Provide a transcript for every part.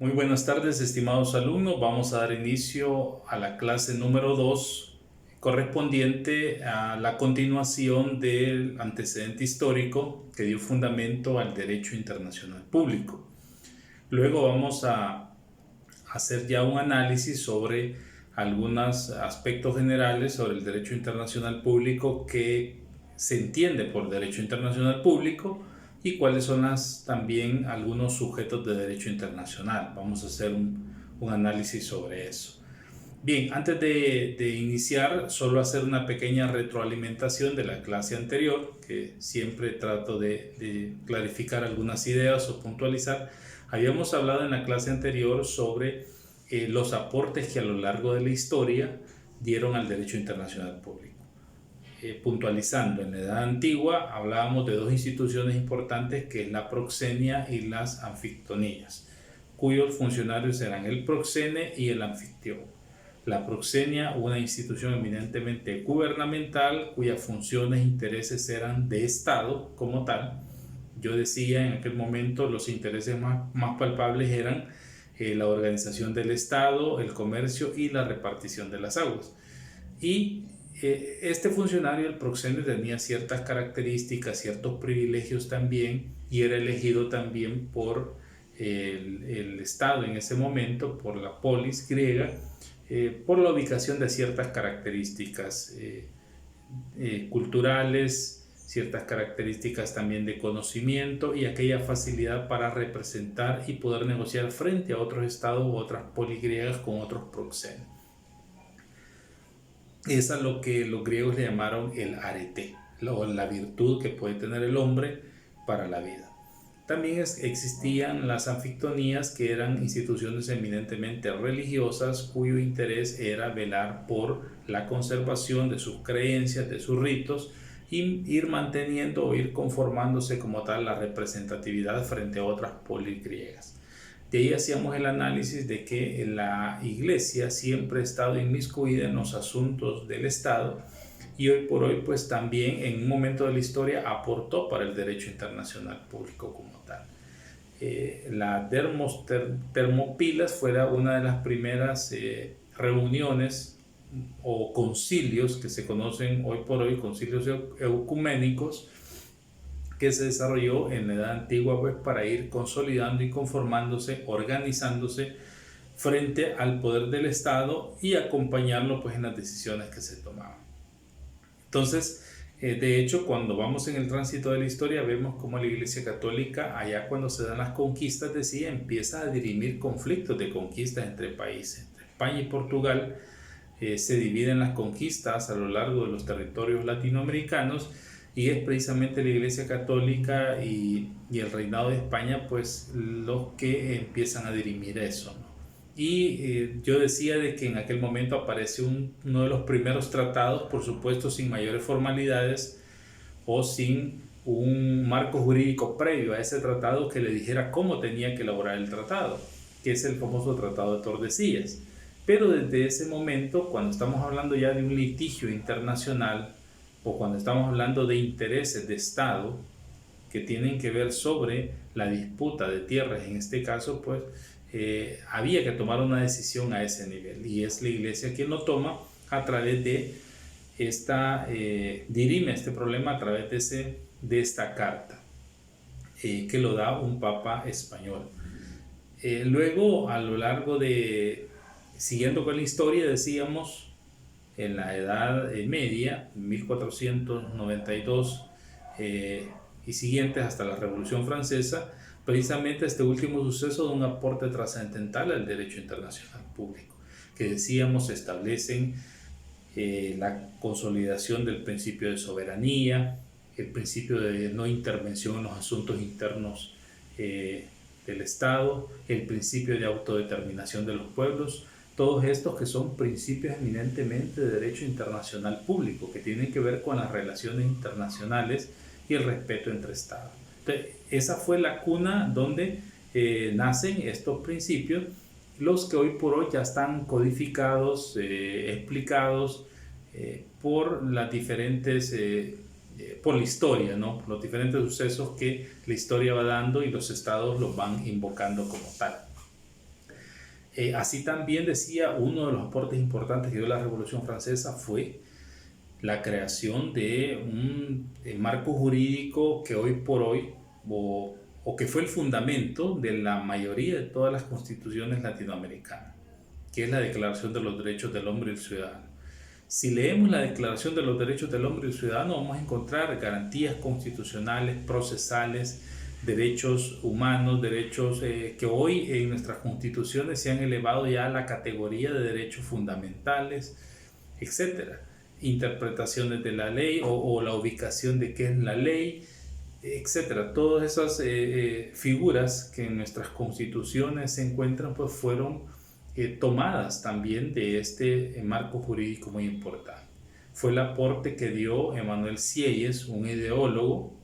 Muy buenas tardes, estimados alumnos. Vamos a dar inicio a la clase número 2, correspondiente a la continuación del antecedente histórico que dio fundamento al derecho internacional público. Luego vamos a hacer ya un análisis sobre algunos aspectos generales sobre el derecho internacional público que se entiende por derecho internacional público y cuáles son también algunos sujetos de derecho internacional. Vamos a hacer un análisis sobre eso. Bien, antes de iniciar, solo hacer una pequeña retroalimentación de la clase anterior, que siempre trato de clarificar algunas ideas o puntualizar. Habíamos hablado en la clase anterior sobre los aportes que a lo largo de la historia dieron al derecho internacional público. Puntualizando, en la Edad Antigua hablábamos de dos instituciones importantes, que es la proxenia y las anfictonías, cuyos funcionarios eran el proxene y el anfictión. La proxenia, una institución eminentemente gubernamental, cuyas funciones e intereses eran de Estado como tal. Yo decía en aquel momento los intereses más palpables eran la organización del Estado, el comercio y la repartición de las aguas. Y este funcionario, el proxenio, tenía ciertas características, ciertos privilegios también, y era elegido también por el Estado en ese momento, por la polis griega, por la ubicación de ciertas características culturales, ciertas características también de conocimiento y aquella facilidad para representar y poder negociar frente a otros estados u otras polis griegas con otros proxenios. Esa es lo que los griegos le llamaron el arete, la virtud que puede tener el hombre para la vida. También existían las anfictonías, que eran instituciones eminentemente religiosas, cuyo interés era velar por la conservación de sus creencias, de sus ritos, y ir manteniendo o ir conformándose como tal la representatividad frente a otras polis griegas. De ahí hacíamos el análisis de que la Iglesia siempre ha estado inmiscuida en los asuntos del Estado, y hoy por hoy pues también en un momento de la historia aportó para el derecho internacional público como tal. La Termópilas fuera una de las primeras reuniones o concilios que se conocen hoy por hoy, concilios ecuménicos, que se desarrolló en la Edad Antigua, pues para ir consolidando y conformándose, organizándose frente al poder del Estado y acompañarlo pues en las decisiones que se tomaban. Entonces, de hecho, cuando vamos en el tránsito de la historia, vemos cómo la Iglesia Católica, allá cuando se dan las conquistas, decía, empieza a dirimir conflictos de conquistas entre países. Entre España y Portugal se dividen las conquistas a lo largo de los territorios latinoamericanos, y es precisamente la Iglesia Católica y el Reinado de España pues los que empiezan a dirimir eso, ¿no? Y yo decía de que en aquel momento aparece uno de los primeros tratados, por supuesto sin mayores formalidades o sin un marco jurídico previo a ese tratado que le dijera cómo tenía que elaborar el tratado, que es el famoso Tratado de Tordesillas. Pero desde ese momento, cuando estamos hablando ya de un litigio internacional, o cuando estamos hablando de intereses de Estado que tienen que ver sobre la disputa de tierras, en este caso, pues había que tomar una decisión a ese nivel, y es la Iglesia quien lo toma a través de dirime este problema a través de esta carta que lo da un papa español. Luego, a lo largo siguiendo con la historia, decíamos, en la Edad Media, 1492 y siguientes hasta la Revolución Francesa, precisamente este último suceso da un aporte trascendental al derecho internacional público, que decíamos establecen la consolidación del principio de soberanía, el principio de no intervención en los asuntos internos del Estado, el principio de autodeterminación de los pueblos. Todos estos que son principios eminentemente de derecho internacional público, que tienen que ver con las relaciones internacionales y el respeto entre Estados. Entonces, esa fue la cuna donde nacen estos principios, los que hoy por hoy ya están codificados, explicados por las diferentes, por la historia, ¿no? Por los diferentes sucesos que la historia va dando y los estados los van invocando como tal. Así también decía, uno de los aportes importantes que dio la Revolución Francesa fue la creación de un marco jurídico que hoy por hoy, o que fue el fundamento de la mayoría de todas las constituciones latinoamericanas, que es la Declaración de los Derechos del Hombre y el Ciudadano. Si leemos la Declaración de los Derechos del Hombre y el Ciudadano, vamos a encontrar garantías constitucionales, procesales, derechos humanos, derechos que hoy en nuestras constituciones se han elevado ya a la categoría de derechos fundamentales, etcétera. Interpretaciones de la ley o la ubicación de qué es la ley, etcétera. Todas esas figuras que en nuestras constituciones se encuentran, pues fueron tomadas también de este marco jurídico muy importante. Fue el aporte que dio Emmanuel Sieyès, un ideólogo,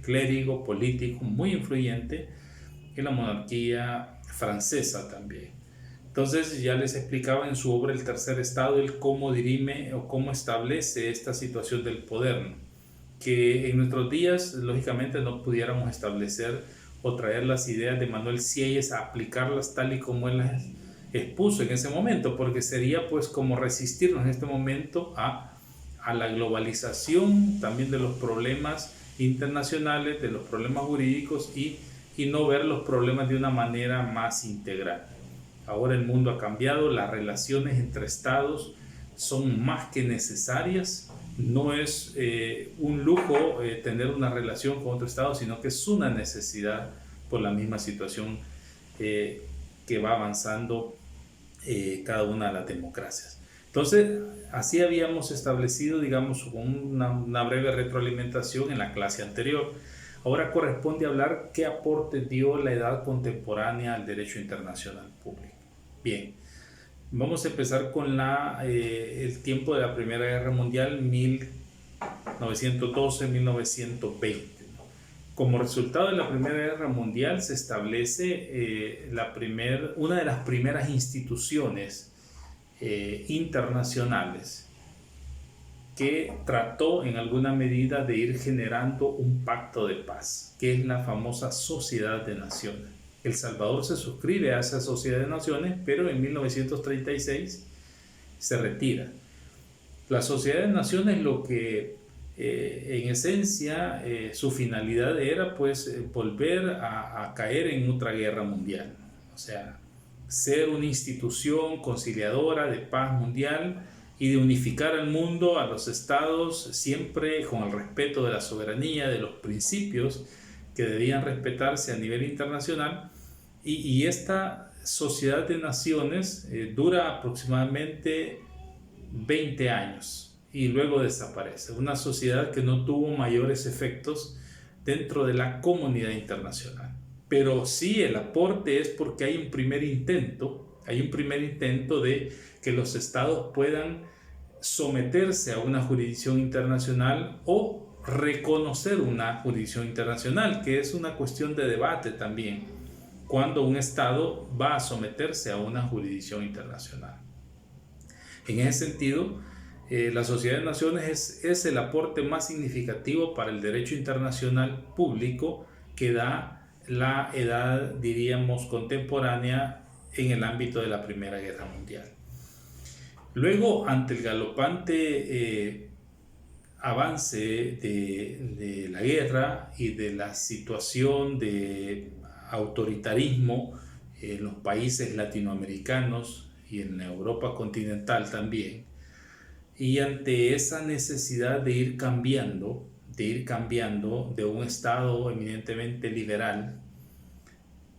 clérigo, político muy influyente en la monarquía francesa también. Entonces ya les explicaba en su obra El Tercer Estado el cómo dirime o cómo establece esta situación del poder, ¿no? Que en nuestros días lógicamente no pudiéramos establecer o traer las ideas de Emmanuel Sieyès a aplicarlas tal y como él las expuso en ese momento, porque sería pues como resistirnos en este momento a la globalización también de los problemas internacionales, de los problemas jurídicos y no ver los problemas de una manera más integral. Ahora el mundo ha cambiado, las relaciones entre estados son más que necesarias. No es un lujo tener una relación con otro estado, sino que es una necesidad por la misma situación que va avanzando cada una de las democracias. Entonces, así habíamos establecido, digamos, una breve retroalimentación en la clase anterior. Ahora corresponde hablar qué aporte dio la edad contemporánea al derecho internacional público. Bien, vamos a empezar con el tiempo de la Primera Guerra Mundial, 1912-1920. Como resultado de la Primera Guerra Mundial se establece una de las primeras instituciones internacionales que trató en alguna medida de ir generando un pacto de paz, que es la famosa Sociedad de Naciones. El Salvador se suscribe a esa Sociedad de Naciones, pero en 1936 se retira. La Sociedad de Naciones, lo que en esencia su finalidad era pues volver a caer en otra guerra mundial, o sea, ser una institución conciliadora de paz mundial y de unificar al mundo, a los estados, siempre con el respeto de la soberanía, de los principios que debían respetarse a nivel internacional. Y esta Sociedad de Naciones dura aproximadamente 20 años y luego desaparece. Una sociedad que no tuvo mayores efectos dentro de la comunidad internacional. Pero sí, el aporte es porque hay un primer intento de que los estados puedan someterse a una jurisdicción internacional o reconocer una jurisdicción internacional, que es una cuestión de debate también, cuando un estado va a someterse a una jurisdicción internacional. En ese sentido, la Sociedad de Naciones es el aporte más significativo para el derecho internacional público que da la edad, diríamos, contemporánea en el ámbito de la Primera Guerra Mundial. Luego, ante el galopante avance de la guerra y de la situación de autoritarismo en los países latinoamericanos y en la Europa continental también, y ante esa necesidad de ir cambiando de un estado eminentemente liberal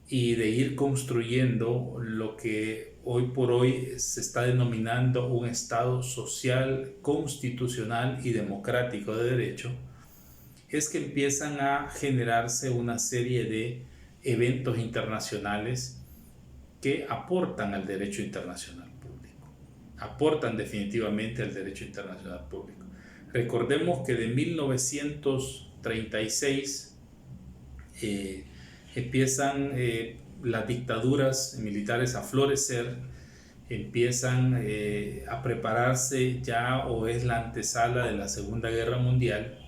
y de ir construyendo lo que hoy por hoy se está denominando un estado social, constitucional y democrático de derecho, es que empiezan a generarse una serie de eventos internacionales que aportan al derecho internacional público, aportan definitivamente al derecho internacional público. Recordemos que de 1936 empiezan las dictaduras militares a florecer, empiezan a prepararse ya, o es la antesala de la Segunda Guerra Mundial,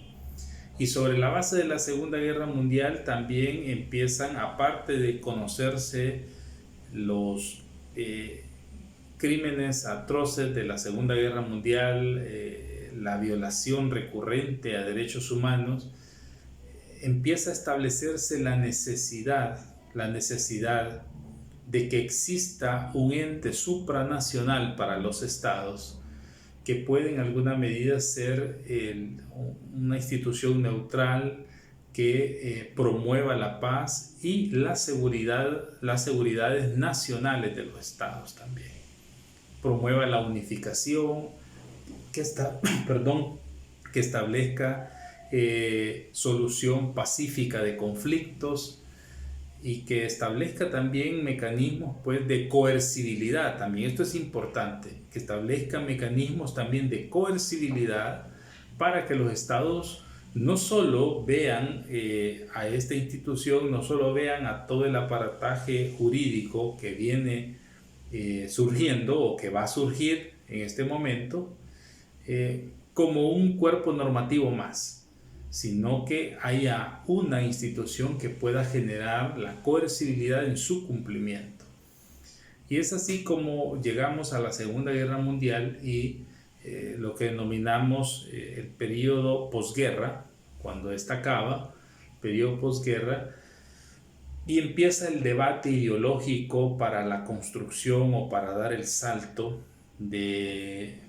y sobre la base de la Segunda Guerra Mundial también empiezan, aparte de conocerse los crímenes atroces de la Segunda Guerra Mundial, la violación recurrente a derechos humanos, empieza a establecerse la necesidad de que exista un ente supranacional para los estados que puede en alguna medida ser una institución neutral que promueva la paz y las seguridades nacionales de los estados también. Promueva la unificación, que establezca solución pacífica de conflictos y que establezca también mecanismos pues, de coercibilidad. También esto es importante, que establezca mecanismos también de coercibilidad para que los estados no solo vean a esta institución, no solo vean a todo el aparataje jurídico que viene surgiendo o que va a surgir en este momento como un cuerpo normativo más, sino que haya una institución que pueda generar la coercibilidad en su cumplimiento. Y es así como llegamos a la Segunda Guerra Mundial y lo que denominamos el periodo posguerra, cuando esta acaba, periodo posguerra, y empieza el debate ideológico para la construcción o para dar el salto de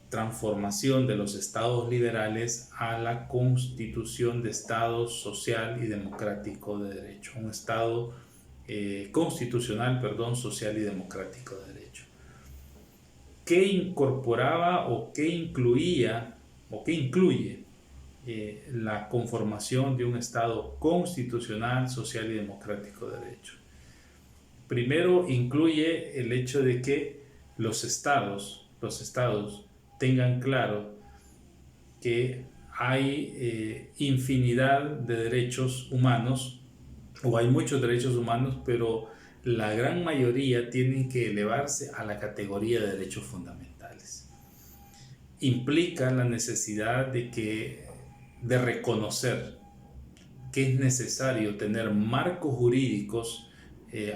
transformación de los estados liberales a la constitución de estado social y democrático de derecho, un estado constitucional, social y democrático de derecho, que incorporaba o que incluía o que incluye la conformación de un estado constitucional, social y democrático de derecho. Primero incluye el hecho de que los estados tengan claro que hay infinidad de derechos humanos, o hay muchos derechos humanos, pero la gran mayoría tienen que elevarse a la categoría de derechos fundamentales. Implica la necesidad de reconocer que es necesario tener marcos jurídicos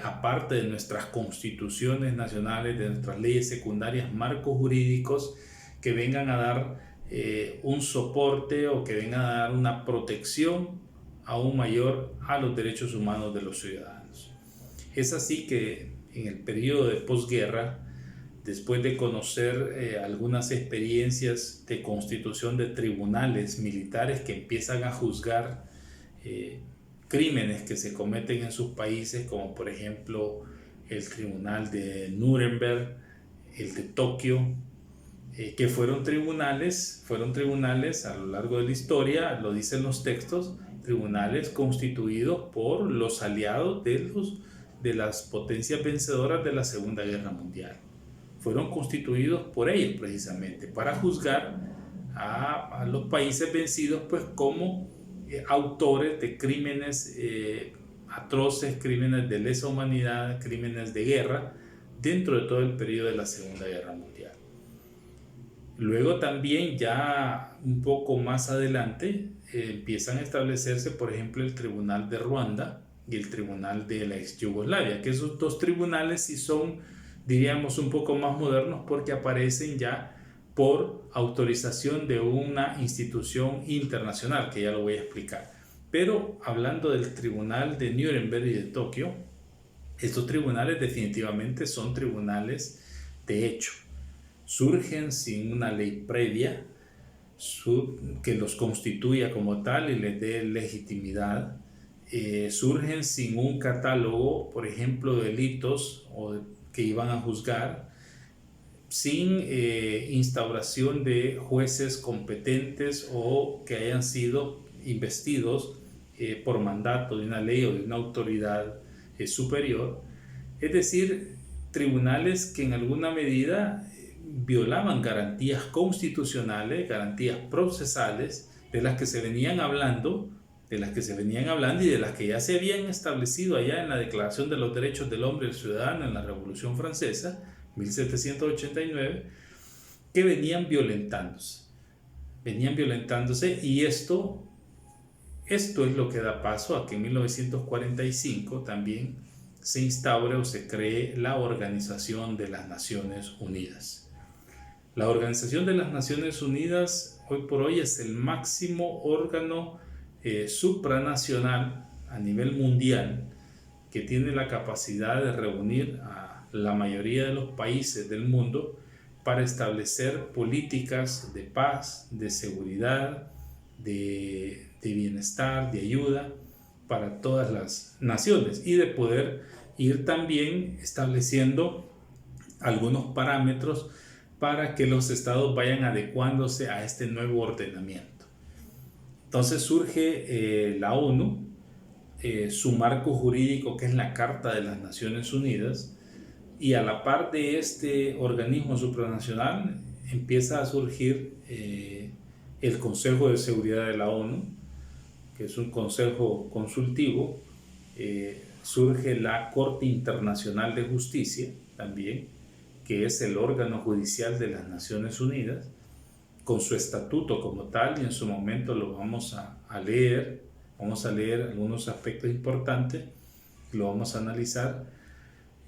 aparte de nuestras constituciones nacionales, de nuestras leyes secundarias, marcos jurídicos que vengan a dar un soporte o que vengan a dar una protección aún mayor a los derechos humanos de los ciudadanos. Es así que en el periodo de posguerra, después de conocer algunas experiencias de constitución de tribunales militares que empiezan a juzgar crímenes que se cometen en sus países, como por ejemplo el tribunal de Nuremberg, el de Tokio, que fueron tribunales a lo largo de la historia, lo dicen los textos, tribunales constituidos por los aliados de las potencias vencedoras de la Segunda Guerra Mundial. Fueron constituidos por ellos precisamente para juzgar a los países vencidos pues como autores de crímenes atroces, crímenes de lesa humanidad, crímenes de guerra dentro de todo el periodo de la Segunda Guerra Mundial. Luego también ya un poco más adelante empiezan a establecerse, por ejemplo, el Tribunal de Ruanda y el Tribunal de la ex Yugoslavia, que esos dos tribunales sí son, diríamos, un poco más modernos porque aparecen ya por autorización de una institución internacional, que ya lo voy a explicar. Pero hablando del Tribunal de Nuremberg y de Tokio, estos tribunales definitivamente son tribunales de hecho. Surgen sin una ley previa que los constituya como tal y les dé legitimidad. Surgen sin un catálogo, por ejemplo, de delitos que iban a juzgar, sin instauración de jueces competentes o que hayan sido investidos por mandato de una ley o de una autoridad superior. Es decir, tribunales que en alguna medida violaban garantías constitucionales, garantías procesales de las que se venían hablando y de las que ya se habían establecido allá en la Declaración de los Derechos del Hombre y del Ciudadano en la Revolución Francesa, 1789, que venían violentándose y esto es lo que da paso a que en 1945 también se instaure o se cree la Organización de las Naciones Unidas. La Organización de las Naciones Unidas hoy por hoy es el máximo órgano supranacional a nivel mundial que tiene la capacidad de reunir a la mayoría de los países del mundo para establecer políticas de paz, de seguridad, de bienestar, de ayuda para todas las naciones, y de poder ir también estableciendo algunos parámetros para que los estados vayan adecuándose a este nuevo ordenamiento. Entonces surge la ONU, su marco jurídico, que es la Carta de las Naciones Unidas, y a la par de este organismo supranacional empieza a surgir el Consejo de Seguridad de la ONU, que es un consejo consultivo. Surge la Corte Internacional de Justicia también, que es el órgano judicial de las Naciones Unidas, con su estatuto como tal, y en su momento lo vamos a leer. Vamos a leer algunos aspectos importantes, lo vamos a analizar.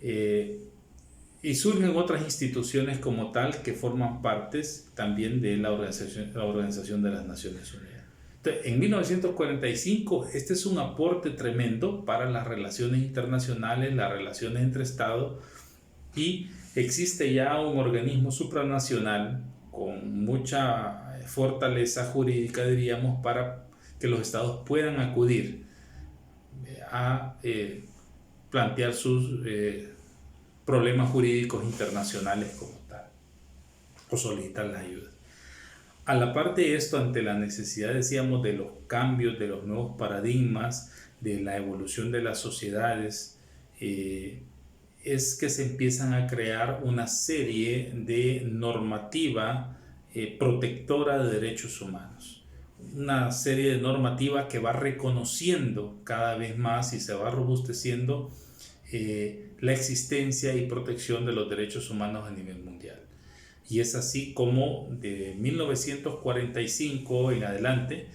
Y surgen otras instituciones como tal que forman partes también de la Organización de las Naciones Unidas. Entonces, en 1945, este es un aporte tremendo para las relaciones internacionales, las relaciones entre estados, y existe ya un organismo supranacional con mucha fortaleza jurídica, diríamos, para que los estados puedan acudir a plantear sus problemas jurídicos internacionales como tal, o solicitar la ayuda. A la par de esto, ante la necesidad, decíamos, de los cambios, de los nuevos paradigmas, de la evolución de las sociedades, es que se empiezan a crear una serie de normativa protectora de derechos humanos. Una serie de normativa que va reconociendo cada vez más y se va robusteciendo la existencia y protección de los derechos humanos a nivel mundial. Y es así como de 1945 en adelante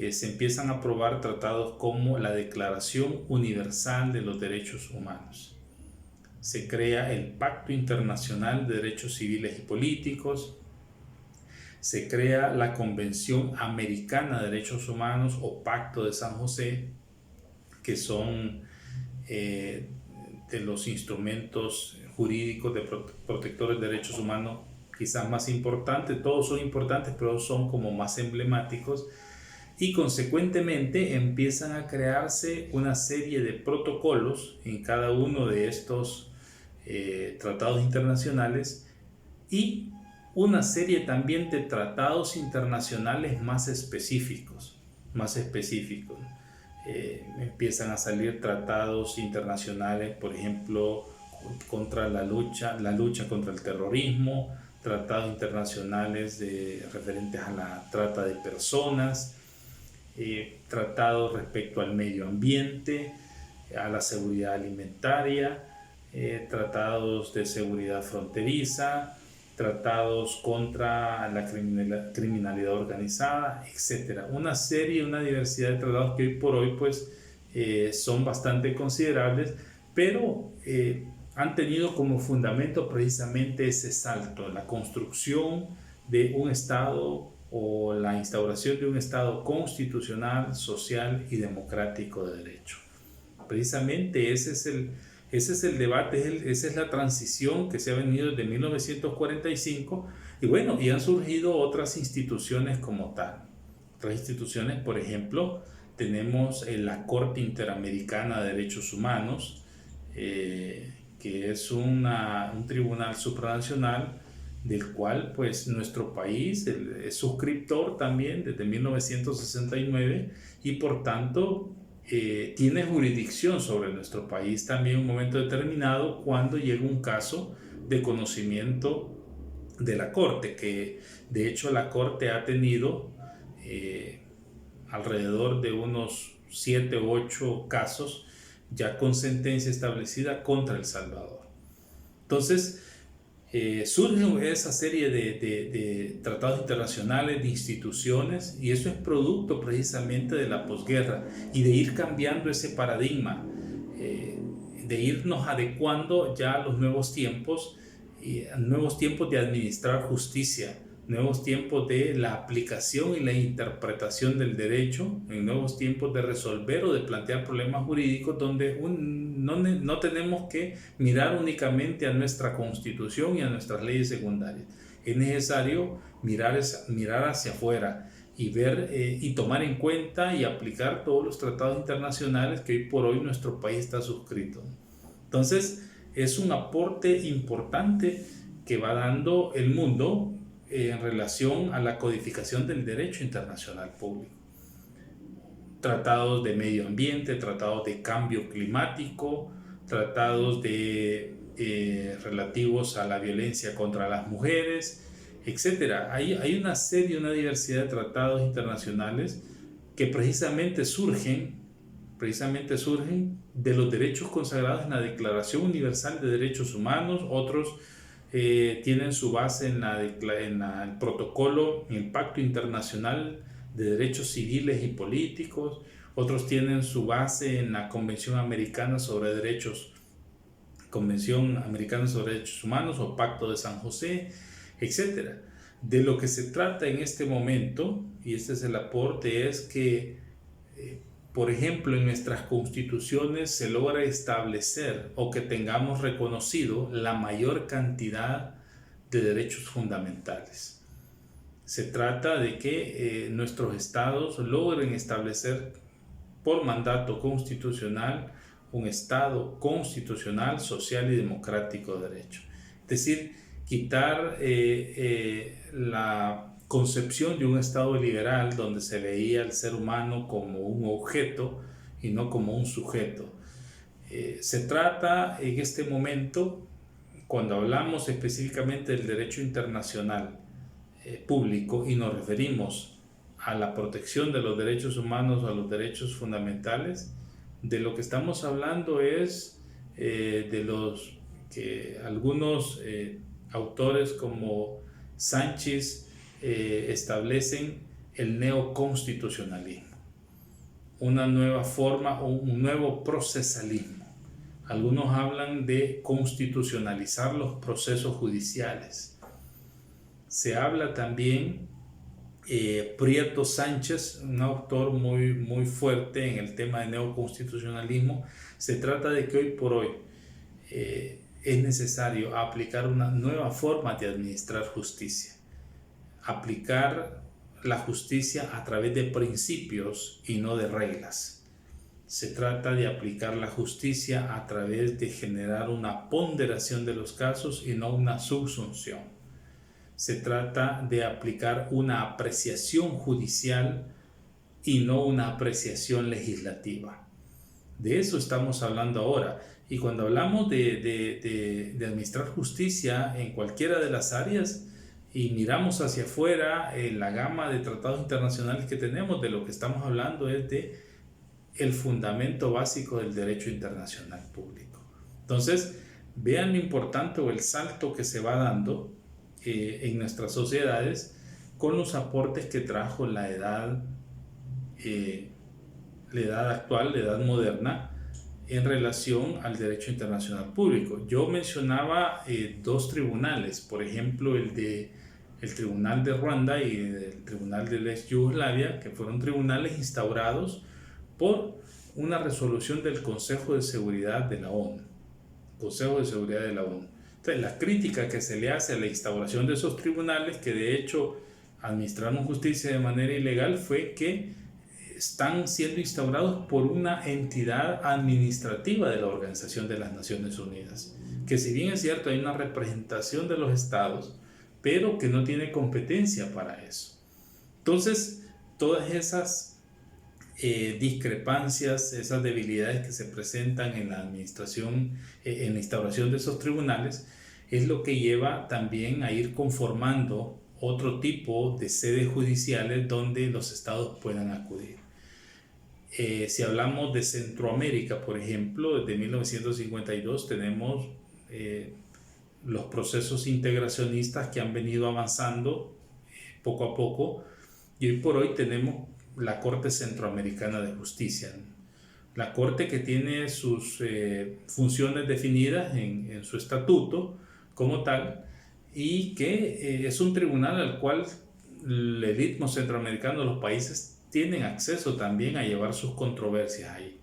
se empiezan a aprobar tratados como la Declaración Universal de los Derechos Humanos. Se crea el Pacto Internacional de Derechos Civiles y Políticos. Se crea la Convención Americana de Derechos Humanos o Pacto de San José, que son de los instrumentos jurídicos de protectores de derechos humanos quizás más importantes. Todos son importantes, pero son como más emblemáticos, y consecuentemente empiezan a crearse una serie de protocolos en cada uno de estos tratados internacionales, y una serie también de tratados internacionales más específicos. Empiezan a salir tratados internacionales, por ejemplo, contra la lucha contra el terrorismo, tratados internacionales referentes a la trata de personas, tratados respecto al medio ambiente, a la seguridad alimentaria, tratados de seguridad fronteriza, tratados contra la criminalidad organizada, etc. Una diversidad de tratados que hoy por hoy pues, son bastante considerables, pero han tenido como fundamento precisamente ese salto, la construcción de un Estado o la instauración de un Estado constitucional, social y democrático de derecho. Precisamente ese es el debate, esa es la transición que se ha venido desde 1945, y bueno, y han surgido otras instituciones como tal. Otras instituciones, por ejemplo, tenemos la Corte Interamericana de Derechos Humanos, que es un tribunal supranacional del cual pues nuestro país es suscriptor también desde 1969, y por tanto tiene jurisdicción sobre nuestro país también en un momento determinado cuando llega un caso de conocimiento de la Corte, que de hecho la Corte ha tenido alrededor de unos 7 u 8 casos ya con sentencia establecida contra El Salvador. Entonces surge esa serie de tratados internacionales, de instituciones, y eso es producto precisamente de la posguerra y de ir cambiando ese paradigma. de irnos adecuando ya a los nuevos tiempos de administrar justicia, nuevos tiempos de la aplicación y la interpretación del derecho, en nuevos tiempos de resolver o de plantear problemas jurídicos donde no tenemos que mirar únicamente a nuestra Constitución y a nuestras leyes secundarias. Es necesario mirar hacia afuera y ver y tomar en cuenta y aplicar todos los tratados internacionales que hoy por hoy nuestro país está suscrito. Entonces, es un aporte importante que va dando el mundo en relación a la codificación del derecho internacional público. Tratados de medio ambiente, tratados de cambio climático, tratados relativos a la violencia contra las mujeres, etc. Hay una una diversidad de tratados internacionales que precisamente surgen de los derechos consagrados en la Declaración Universal de Derechos Humanos. Otros tienen su base en el protocolo, en el Pacto Internacional de Derechos Civiles y Políticos. Otros tienen su base en la Convención Americana sobre Derechos Humanos o Pacto de San José, etc. De lo que se trata en este momento, y este es el aporte, es que por ejemplo, en nuestras constituciones se logra establecer o que tengamos reconocido la mayor cantidad de derechos fundamentales. Se trata de que nuestros estados logren establecer por mandato constitucional un estado constitucional, social y democrático de derecho. Es decir, quitar la concepción de un estado liberal donde se veía al ser humano como un objeto y no como un sujeto. Se trata en este momento, cuando hablamos específicamente del derecho internacional público y nos referimos a la protección de los derechos humanos o a los derechos fundamentales, de lo que estamos hablando es de los que algunos autores como Sánchez establecen el neoconstitucionalismo, una nueva forma o un nuevo procesalismo. Algunos hablan de constitucionalizar los procesos judiciales. Se habla también, Prieto Sánchez, un autor muy fuerte en el tema de neoconstitucionalismo, se trata de que hoy por hoy es necesario aplicar una nueva forma de administrar justicia. Aplicar la justicia a través de principios y no de reglas. Se trata de aplicar la justicia a través de generar una ponderación de los casos y no una subsunción. Se trata de aplicar una apreciación judicial y no una apreciación legislativa. De eso estamos hablando ahora. Y cuando hablamos de administrar justicia en cualquiera de las áreas, y miramos hacia afuera la gama de tratados internacionales que tenemos, de lo que estamos hablando es de el fundamento básico del derecho internacional público. Entonces, vean lo importante o el salto que se va dando en nuestras sociedades con los aportes que trajo la edad actual, la edad moderna, en relación al derecho internacional público. Yo mencionaba dos tribunales, por ejemplo el Tribunal de Ruanda y el Tribunal de la ex Yugoslavia, que fueron tribunales instaurados por una resolución del Consejo de Seguridad de la ONU. Entonces, la crítica que se le hace a la instauración de esos tribunales, que de hecho administraron justicia de manera ilegal, fue que están siendo instaurados por una entidad administrativa de la Organización de las Naciones Unidas, que si bien es cierto hay una representación de los estados, pero que no tiene competencia para eso. Entonces, todas esas discrepancias, esas debilidades que se presentan en la administración, en la instauración de esos tribunales, es lo que lleva también a ir conformando otro tipo de sedes judiciales donde los estados puedan acudir. Si hablamos de Centroamérica, por ejemplo, desde 1952 tenemos los procesos integracionistas que han venido avanzando poco a poco, y hoy por hoy tenemos la Corte Centroamericana de Justicia. La Corte que tiene sus funciones definidas en su estatuto como tal, y que es un tribunal al cual el Istmo Centroamericano, los países tienen acceso también a llevar sus controversias ahí.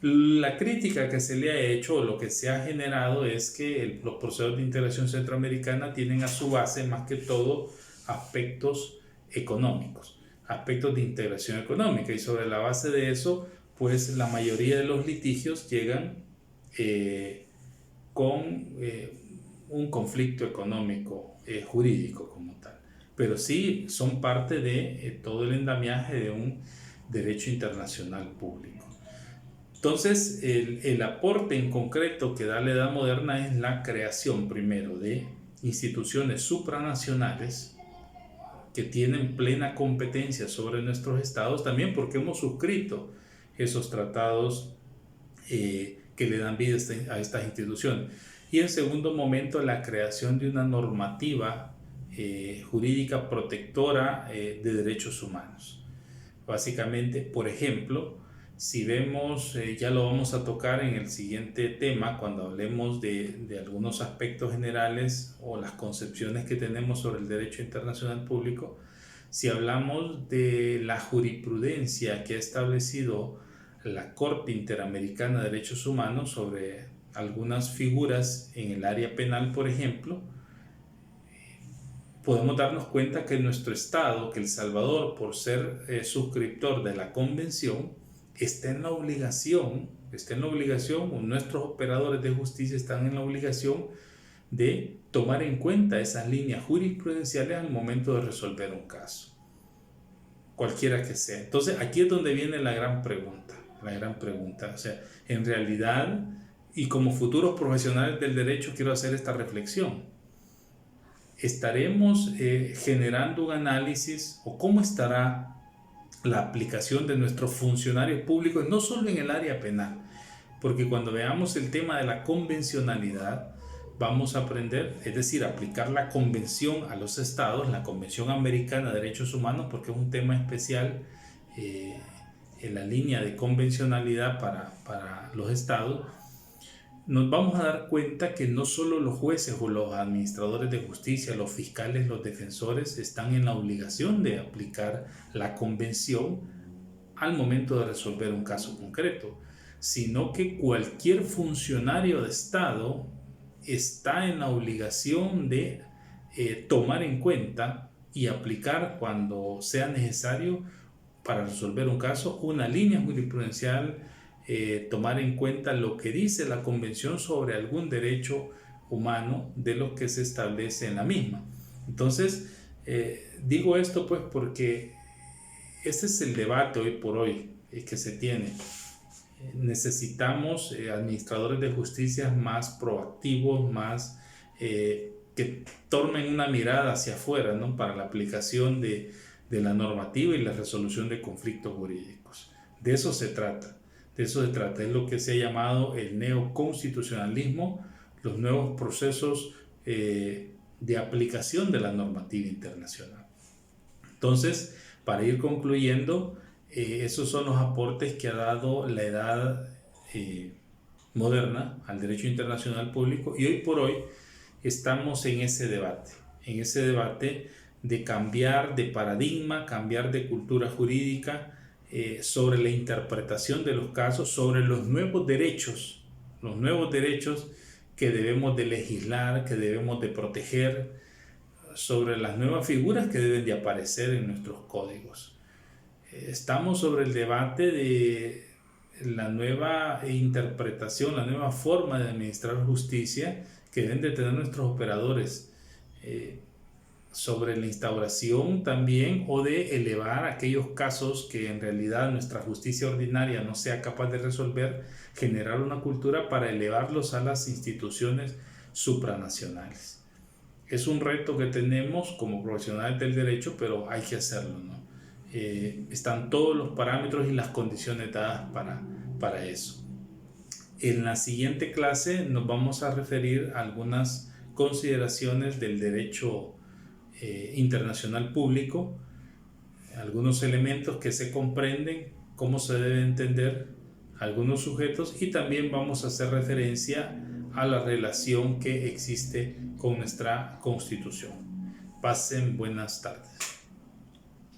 La crítica que se le ha hecho o lo que se ha generado es que los procesos de integración centroamericana tienen a su base más que todo aspectos económicos, aspectos de integración económica, y sobre la base de eso pues la mayoría de los litigios llegan con un conflicto económico jurídico como tal, pero sí son parte de todo el andamiaje de un derecho internacional público. Entonces, el aporte en concreto que da la Edad Moderna es la creación primero de instituciones supranacionales que tienen plena competencia sobre nuestros estados, también porque hemos suscrito esos tratados que le dan vida a estas instituciones. Y en segundo momento, la creación de una normativa jurídica protectora de derechos humanos. Básicamente, por ejemplo, si vemos, ya lo vamos a tocar en el siguiente tema, cuando hablemos de algunos aspectos generales o las concepciones que tenemos sobre el derecho internacional público, si hablamos de la jurisprudencia que ha establecido la Corte Interamericana de Derechos Humanos sobre algunas figuras en el área penal, por ejemplo, podemos darnos cuenta que nuestro Estado, que El Salvador, por ser suscriptor de la Convención, está en la obligación, nuestros operadores de justicia están en la obligación de tomar en cuenta esas líneas jurisprudenciales al momento de resolver un caso, cualquiera que sea. Entonces, aquí es donde viene la gran pregunta. O sea, en realidad, y como futuros profesionales del derecho, quiero hacer esta reflexión. ¿Estaremos generando un análisis o cómo estará la aplicación de nuestros funcionarios públicos, no solo en el área penal? Porque cuando veamos el tema de la convencionalidad, vamos a aprender, es decir, aplicar la convención a los estados, la Convención Americana de Derechos Humanos, porque es un tema especial en la línea de convencionalidad para los estados. Nos vamos a dar cuenta que no solo los jueces o los administradores de justicia, los fiscales, los defensores están en la obligación de aplicar la convención al momento de resolver un caso concreto, sino que cualquier funcionario de Estado está en la obligación de tomar en cuenta y aplicar cuando sea necesario para resolver un caso una línea jurisprudencial, tomar en cuenta lo que dice la Convención sobre algún derecho humano de los que se establece en la misma. Entonces, digo esto pues porque este es el debate hoy por hoy que se tiene. Necesitamos administradores de justicia más proactivos, más que tomen una mirada hacia afuera, ¿no?, para la aplicación de la normativa y la resolución de conflictos jurídicos. De eso se trata. Es lo que se ha llamado el neoconstitucionalismo, los nuevos procesos de aplicación de la normativa internacional. Entonces, para ir concluyendo, esos son los aportes que ha dado la edad moderna al derecho internacional público, y hoy por hoy estamos en ese debate de cambiar de paradigma, cambiar de cultura jurídica, sobre la interpretación de los casos, sobre los nuevos derechos que debemos de legislar, que debemos de proteger, sobre las nuevas figuras que deben de aparecer en nuestros códigos. Estamos sobre el debate de la nueva interpretación, la nueva forma de administrar justicia que deben de tener nuestros operadores, sobre la instauración también o de elevar aquellos casos que en realidad nuestra justicia ordinaria no sea capaz de resolver, generar una cultura para elevarlos a las instituciones supranacionales. Es un reto que tenemos como profesionales del derecho, pero hay que hacerlo, ¿no? Están todos los parámetros y las condiciones dadas para eso. En la siguiente clase nos vamos a referir a algunas consideraciones del derecho internacional público, algunos elementos que se comprenden, cómo se debe entender algunos sujetos y también vamos a hacer referencia a la relación que existe con nuestra Constitución. Pasen buenas tardes.